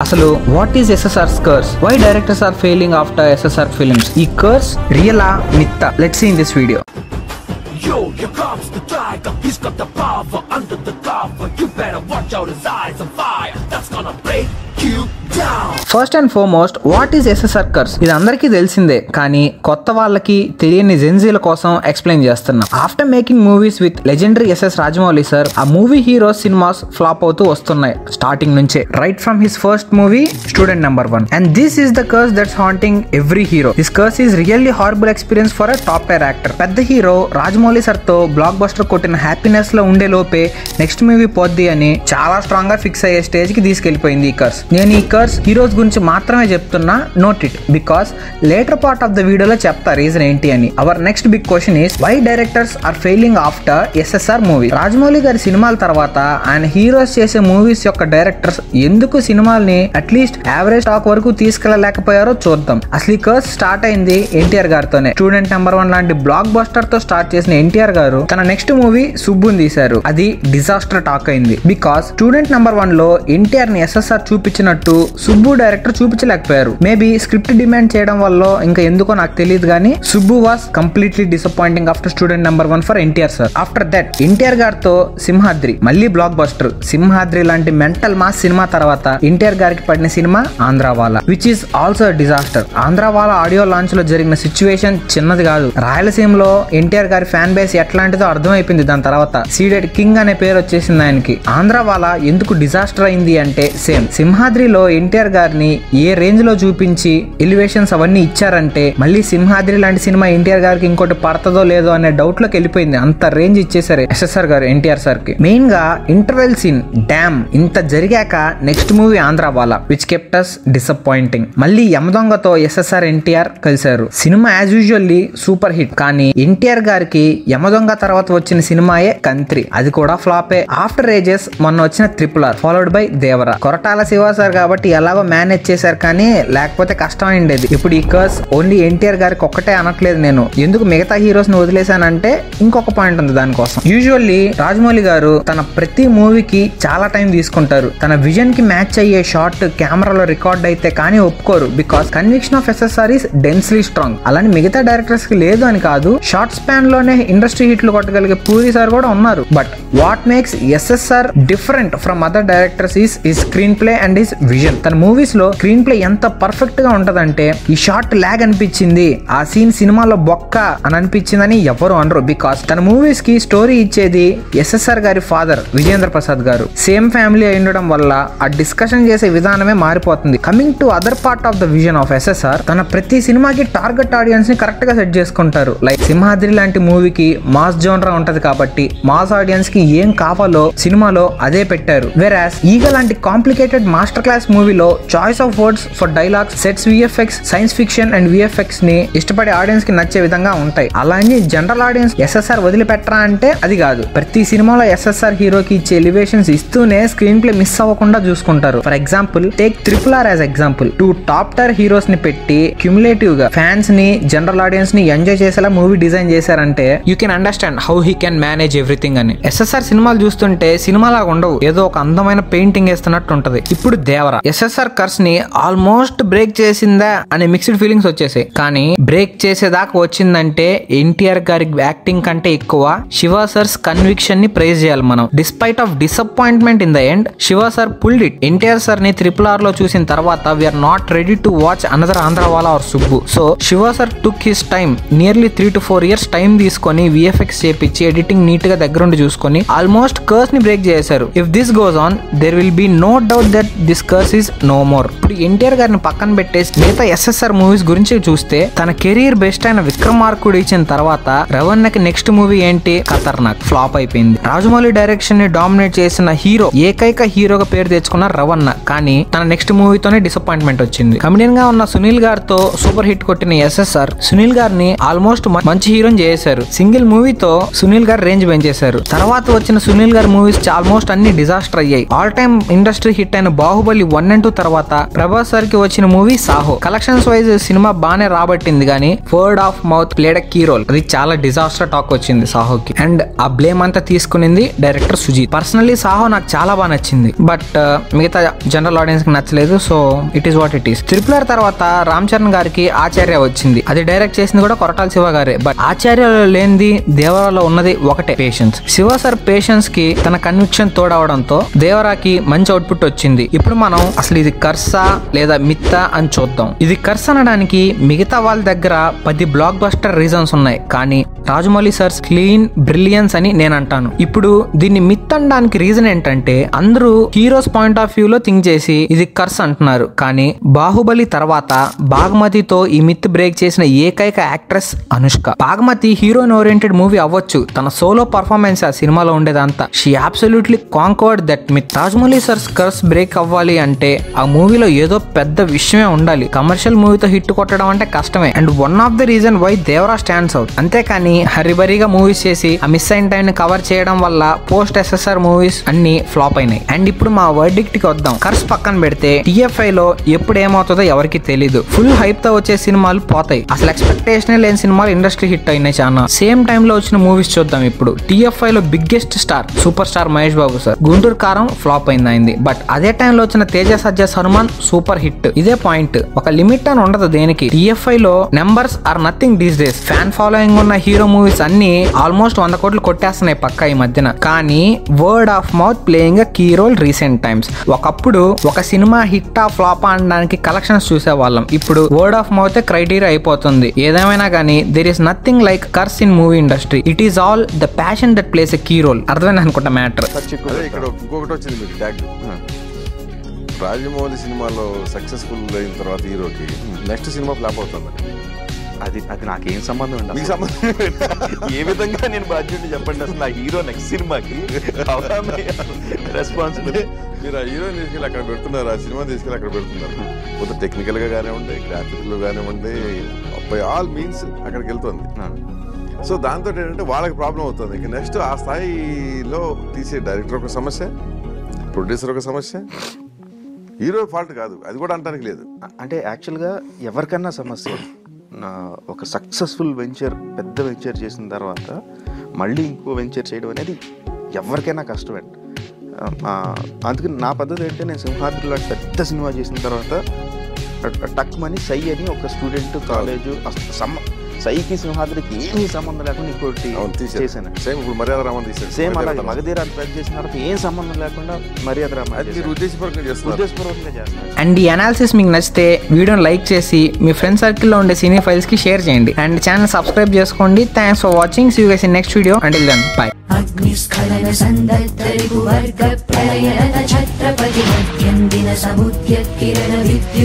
అసలు what is SSR curse? Why directors are failing after SSR films? ఈ curse రియలా మిత్తా? Let's see in this video. Yo, here comes the tiger. He's got the power under the cover. You better watch out, his eyes on fire. That's gonna break you down. First and foremost what is SSR curse? ఇది అందరికీ తెలిసిందే, కానీ కొత్త వాళ్ళకి తెలియని జెన్జీల కోసం explain చేస్తున్నా. After making movies with legendary SS Rajamouli sir, ఆ మూవీ హీరో సినిమాస్ ఫ్లాప్ అవుతూ వస్తున్నాయి స్టార్టింగ్ నుంచే, right from his first movie student number 1. And this is the curse that's haunting every hero. This curse is really horrible experience for a top tier actor. పెద్ద hero Rajamouli sir తో blockbuster కొట్టిన happiness లో ఉండే లోపే next movie పోద్ది అని చాలా strong గా ఫిక్స్ అయ్యే స్టేజ్ కి తీసుకెళ్లిపోయింది ఈ కర్స్. నేను ఈ కర్స్ హీరోస్ గురించి మాత్రమే చెప్తున్నా, note it, because later part of the వీడియోలో చెప్తా రీజన్ ఏంటి అని. Our next big question is why directors are failing after SSR movie? Rajamouli గారి సినిమాల తర్వాత ఆయన హీరోస్ చేసే మూవీస్ యొక్క డైరెక్టర్స్ ఎందుకు సినిమాల్ని అట్లీస్ట్ యావరేజ్ టాక్ వరకు తీసుకెళ్లలేకపోయారో చూద్దాం. అసలు ఈ కర్స్ స్టార్ట్ అయింది ఎన్టీఆర్ గారితోనే. స్టూడెంట్ నెంబర్ 1 లాంటి బ్లాక్ బస్టర్ తో స్టార్ట్ చేసిన ఎన్టీఆర్ గారు తన నెక్స్ట్ మూవీ సుబ్బుని తీశారు. అది డిజాస్టర్ టాక్ అయింది. బికాస్ స్టూడెంట్ నెంబర్ 1 లో ఎన్టీఆర్ ని ఎస్ఎస్ఆర్ చూపించినట్టు సుబ్బు డైరెక్టర్ చూపించలేకపోయారు. మేబీ స్క్రిప్ట్ డిమాండ్ చేయడం వల్ల ఇంకా ఎందుకో నాకు తెలియదు, కానీ Subbu was completely disappointing after student number 1 for NTR sir. After that NTR గారితో సింహాద్రి, మళ్ళీ బ్లాక్ బస్టర్. సింహాద్రి లాంటి మెంటల్ మాస్ సినిమా తర్వాత ఎన్టీఆర్ గారికి పడిన cinema Andhrawala, which is also disaster. Andhrawala audio launch లో జరిగిన సిచ్యువేషన్ చిన్నది కాదు. రాయలసీమలో ఎన్టీఆర్ గారి ఫ్యాన్ బేస్ ఎట్లాంటిదో అర్థమైపోయింది. దాని తర్వాత సీడెడ్ కింగ్ అనే పేరు వచ్చేసింది ఆయనకి. ఆంధ్రావాలా ఎందుకు డిజాస్టర్ అయింది అంటే సేమ్ సింహాద్రిలో ఎన్టీఆర్ గారిని ఏ రేంజ్ లో చూపించి ఎలివేషన్స్ అవన్నీ ఇచ్చారంటే మళ్ళీ సింహాద్రి లాంటి సినిమా ఎన్టీఆర్ గారికి ఇంకోటి పడతదో లేదో అనే డౌట్ లోకి వెళ్ళిపోయింది. అంత రేంజ్ ఇచ్చేసారు ఎస్ఎస్ఆర్ గారు ఎన్టీఆర్ సార్ కి. మెయిన్ గా ఇంటర్వెల్ సీన్ డామ్ ఇంత జరిగాక next movie Andhrawala, which kept us disappointing. మళ్ళీ యమదొంగతో ఎస్ఎస్ఆర్ ఎన్టీఆర్ కలిశారు. Cinema as usually super hit, కానీ ఎన్టీఆర్ గారికి యమదొంగ తర్వాత వచ్చిన సినిమాయే కంత్రి, అది కూడా ఫ్లాపే. ఆఫ్టర్ ఏజెస్ మొన్న వచ్చిన RRR followed by Devara. Koratala Shiva sir కాబట్టి ఎలాగో మేనేజ్ చేశారు, కానీ లేకపోతే కష్టం అయిండేది. ఇప్పుడు ఈ కర్స్ ఓన్లీ ఎన్టీఆర్ గారికి ఒక్కటే అనట్లేదు నేను. ఎందుకు మిగతా హీరోస్ ని వదిలేశానంటే ఇంకొక పాయింట్ ఉంది దానికోసం. యూజువల్లీ రాజమౌళి గారు తన ప్రతి మూవీకి చాలా టైం తీసుకుంటారు. తన విజన్ కి మ్యాచ్ అయ్యే షార్ట్ కెమెరాలో రికార్డ్ అయితే కానీ ఒప్పుకోరు. Because conviction of SSR is densely strong. అలాని మిగతా డైరెక్టర్స్ కి లేదు అని కాదు. షార్ట్ స్పాన్ లోనే ఇండస్ట్రీ హిట్లు కొట్టగలిగే పూరి సార్ కూడా ఉన్నారు. But what makes SSR different from other directors is screen play and is vision. తన మూవీస్ లో స్క్రీన్ ప్లే ఎంత పర్ఫెక్ట్ గా ఉంటదంటే ఈ షార్ట్ లాగ్ అనిపించింది, ఆ సీన్ సినిమాలో బొక్క అని అనిపించిందని ఎవరు అనరు. బికాస్ తన మూవీస్ కి స్టోరీ ఇచ్చేది ఎస్ఎస్ఆర్ గారి ఫాదర్ విజేంద్ర ప్రసాద్ గారు. సేమ్ ఫ్యామిలీ అయి ఉండడం వల్ల ఆ డిస్కషన్ చేసే విధానమే మారిపోతుంది. Coming to other part of the vision of SSR, తన ప్రతి సినిమాకి టార్గెట్ ఆడియన్స్ ని కరెక్ట్ గా సెట్ చేసుకుంటారు. లైక్ సింహాద్రి లాంటి మూవీకి మాస్ జోనర్ ఉంటది కాబట్టి మాస్ ఆడియన్స్ కి ఏం కావాలో సినిమాలో అదే పెట్టారు. వెరాస్ ఈగ లాంటి కాంప్లికేటెడ్ మాస్టర్ క్లాస్ మూవీలో choice of words for dialogues, sets, VFX, science fiction and VFX ని ఇష్టపడే ఆడియన్స్ కి నచ్చే విధంగా ఉంటాయి. అలానే జనరల్ ఆడియన్స్ ఎస్ఎస్ఆర్ వదిలిపెట్టరా అంటే అది కాదు. ప్రతి సినిమాలో ఎస్ఎస్ఆర్ హీరోకి ఇచ్చే ఎలివేషన్స్ ఇస్తూనే స్క్రీన్ ప్లే మిస్ అవ్వకుండా చూసుకుంటారు. For example take RRR as example. 2 top tier heroes ని పెట్టి క్యుములేటివ్ గా ఫ్యాన్స్ ని జనరల్ ఆడియన్స్ ని ఎంజాయ్ చేసేలా మూవీ డిజైన్ చేశారంటే you can understand how he can manage everything అని. ఎస్ఎస్ఆర్ సినిమాలు చూస్తుంటే సినిమాలాగా ఉండవు, ఏదో ఒక అందమైన పెయింటింగ్ వేస్తున్నట్టు ఉంటది. ఇప్పుడు దేవరా ఎస్ఎస్ఆర్ కర్స్ ని ఆల్మోస్ట్ బ్రేక్ చేసిందా అనే మిక్స్డ్ ఫీలింగ్స్ వచ్చేసాయి. కానీ బ్రేక్ చేసేదాకా వచ్చిందంటే ఎన్టీఆర్ గారి యాక్టింగ్ కంటే ఎక్కువ శివ సర్స్ కన్విక్షన్ ని ప్రైజ్ చేయాలి మనం. Despite of disappointment in the end, Shiva sir pulled it. NTR sir ని RRR లో చూసిన తర్వాత we're not ready to watch another Andhrawala or Subbu. So Shiva sir took his time, nearly 3 to 4 years time తీసుకొని VFX చేపించి editing neat గా దగ్గరుండి చూసుకొని almost curse ని బ్రేక్ చేశారు. If this goes on there will be no doubt that this curse is no more. ఇప్పుడు NTR గారిని పక్కన పెట్టేసి మిగతా ఎస్ఎస్ఆర్ మూవీస్ గురించి చూస్తే తన కెరీర్ బెస్ట్ అయిన విక్రమార్కుడు ఇచ్చిన తర్వాత రవణకి నెక్స్ట్ మూవీ ఏంటి? ఖతర్నాక్ ఫ్లాప్ అయిపోయింది. రాజమౌళి డైరెక్షన్ ని డామినేట్ చేసిన హీరో, ఏకైక హీరోగా పేరు తెచ్చుకున్న రవణ, కానీ తన నెక్స్ట్ మూవీతోనే డిసప్పాయింట్మెంట్ వచ్చింది. కమెడియన్ గా ఉన్న సునీల్ గారితో సూపర్ హిట్ కొట్టిన ఎస్ఎస్ఆర్ సునీల్ గారిని ఆల్మోస్ట్ మంచి హీరోని చేశారు. సింగిల్ మూవీతో సునీల్ గారు రేంజ్ పెంచేశారు. తర్వాత వచ్చిన సునీల్ గారి మూవీస్ ఆల్మోస్ట్ అన్ని డిజాస్టర్ అయ్యాయి. ఆల్ టైమ్ ఇండస్ట్రీ హిట్ అయిన బాహుబలి 1 and 2 తర్వాత తర్వాత ప్రభాస్ సార్ కి వచ్చిన మూవీ సాహో. కలెక్షన్స్ వైజ్ సినిమా బానే రాబట్టింది కానీ word of mouth played key role. అది చాలా డిజాస్టర్ టాక్ వచ్చింది సాహోకి. అండ్ ఆ బ్లేమ్ అంతా తీసుకునింది డైరెక్టర్ సుజీత్. పర్సనలీ సాహో నాకు చాలా బాగా నచ్చింది, బట్ మిగతా జనరల్ ఆడియన్స్ కి నచ్చలేదు. So it is what it is. RRR తర్వాత రామ్ చరణ్ గారికి ఆచార్య వచ్చింది. అది డైరెక్ట్ చేసింది కూడా కొరటాల శివ గారే. బట్ ఆచార్యలో లేనిది దేవరాలో ఉన్నది ఒకటే, పేషెన్స్. శివ సార్ పేషెన్స్ కి తన కన్విక్షన్ తోడవడంతో దేవరాకి మంచి అవుట్పుట్ వచ్చింది. ఇప్పుడు మనం అసలు ఇది కర్సా లేదా మిత్తా అని చూద్దాం. ఇది కర్స్ అనడానికి మిగతా వాళ్ళ దగ్గర 10 బ్లాక్ బస్టర్ రీజన్స్ ఉన్నాయి, కానీ రాజమౌళి సార్స్ క్లీన్ బ్రిలియన్స్ అని నేను అంటాను. ఇప్పుడు దీన్ని మిత్ అనడానికి రీజన్ ఏంటంటే అందరూ హీరోస్ పాయింట్ ఆఫ్ వ్యూ లో థింక్ చేసి ఇది కర్స్ అంటున్నారు. కానీ బాహుబలి తర్వాత బాగ్మతితో ఈ మిత్ బ్రేక్ చేసిన ఏకైక actress Anushka. Bhaagamathie heroine oriented movie అవ్వచ్చు, తన సోలో పర్ఫార్మెన్స్ ఆ సినిమాలో ఉండేదంతా. She absolutely conquered that myth. Rajamouli sir's curse break అవ్వాలి అంటే ఆ మూవీలో ఏదో పెద్ద విషయమే ఉండాలి. కమర్షియల్ మూవీతో హిట్ కొట్టడం అంటే కష్టమే. And one of the reason why Devara stands out. అంతేకాని హరిబరిగా మూవీస్ చేసి ఆ మిస్ అయిన టైం ని కవర్ చేయడం వల్ల పోస్ట్ SSR మూవీస్ అన్ని ఫ్లాప్ అయినాయి. అండ్ ఇప్పుడు మా వర్డిక్ట్ కి వద్దాం. కర్స్ పక్కన పెడితే TFI లో ఎప్పుడు ఏమవుతుందో ఎవరికి తెలీదు. ఫుల్ హైప్ తో వచ్చే సినిమాలు పోతాయి. అసలు ఎక్స్పెక్టేషన్ లేని సినిమాలు ఇండస్ట్రీ హిట్ అయినాయి చాలా. సేమ్ టైమ్ లో వచ్చిన మూవీస్ చూద్దాం. ఇప్పుడు TFI లో biggest star superstar Mahesh Babu sir. Guntur Kaaram flop అయింది. బట్ అదే టైంలో వచ్చిన తేజ సజ్జ హనుమాన్ సూపర్ హిట్. ఇదే పాయింట్. ఒక లిమిట్ అని ఉండదు దేనికి. TFI లో numbers are nothing these days. Fan following ఉన్న హీరో మూవీస్ అన్ని ఆల్మోస్ట్ 100 కోట్లు కొట్టేస్తున్నాయి పక్కా ఈ మధ్యన. కానీ word of mouth playing key role recent times. ఒకప్పుడు ఒక సినిమా హిట్ ఆ ఫ్లాప్ అనడానికి కలెక్షన్స్ చూసేవాళ్ళం. ఇప్పుడు వర్డ్ ఆఫ్ మౌత్ క్రైటీరియా అయిపోతుంది. ఏదేమైనా కానీ there is nothing like curse in movie industry. It is all the passion that plays a key role. అర్థమైంది అనుకుంటా మ్యాటర్. ఇక్కడ ఇంకొకటి వచ్చింది మీకు ట్యాగ్. రాజమౌళి సినిమాలో సక్సెస్ఫుల్ అయిన తర్వాత హీరోకి నెక్స్ట్ సినిమా ఫ్లాప్ అవుతుంది. అది నాకేం సంబంధం అండి? మీకు సంబంధం ఏ విధంగా నేను బాధ్యత చెప్పండి. అసలు నా హీరో నెక్స్ట్ సినిమాకి రెస్పాన్సిబిలిటీ. మీరు ఆ హీరోని తీసుకెళ్ళి అక్కడ పెడుతున్నారు, ఆ సినిమా తీసుకెళ్ళి అక్కడ పెడుతున్నారు. కొంత టెక్నికల్ గా కానివ్వండి, గ్రాఫికల్ కానివ్వండి, బై ఆల్ మీన్స్ అక్కడికి వెళ్తుంది. సో దాంతో ఏంటంటే వాళ్ళకి ప్రాబ్లం అవుతుంది. ఇక నెక్స్ట్ ఆ స్థాయిలో తీసే డైరెక్టర్ ఒక సమస్య, ప్రొడ్యూసర్ ఒక సమస్య, హీరో ఫాల్ట్ కాదు. అది కూడా అంటానికి లేదు. అంటే యాక్చువల్గా ఎవరికన్నా సమస్య. ఒక సక్సెస్ఫుల్ వెంచర్, పెద్ద వెంచర్ చేసిన తర్వాత మళ్ళీ ఇంకో వెంచర్ చేయడం అనేది ఎవరికైనా కష్టమే. అందుకని నా పద్ధతి ఏంటంటే, నేను సింహాద్రి లాంటి పెద్ద సినిమా చేసిన తర్వాత టక్ మనీ సై అని ఒక స్టూడెంట్ కాలేజు సైకి సింహాద్రికి ఏమీ సంబంధం లేకుండా ఇంకోటి చేశాను. సేమ్ ఇప్పుడు మర్యాద రామన్ తీసాను. సేమ్ అలాగే మగధీర ట్రై చేసిన తర్వాత ఏం సంబంధం లేకుండా మర్యాద రామన్ ఉద్దేశపూర్వకంగా చేస్తున్నారు. అండ్ ఈ అనాలిసిస్ మీకు నచ్చితే వీడియోని లైక్ చేసి మీ ఫ్రెండ్ సర్కిల్లో ఉండే సినీ ఫైల్స్ కి షేర్ చేయండి. అండ్ ఛానల్ సబ్స్క్రైబ్ చేసుకోండి. Thanks for watching. See you guys in next video. Until then bye. అగ్నిస్ఖలన సందత్తరిపు వర్గ ప్రళయరత ఛత్రపతి మధ్యందిన సముద్య కిరణ విద్యుత్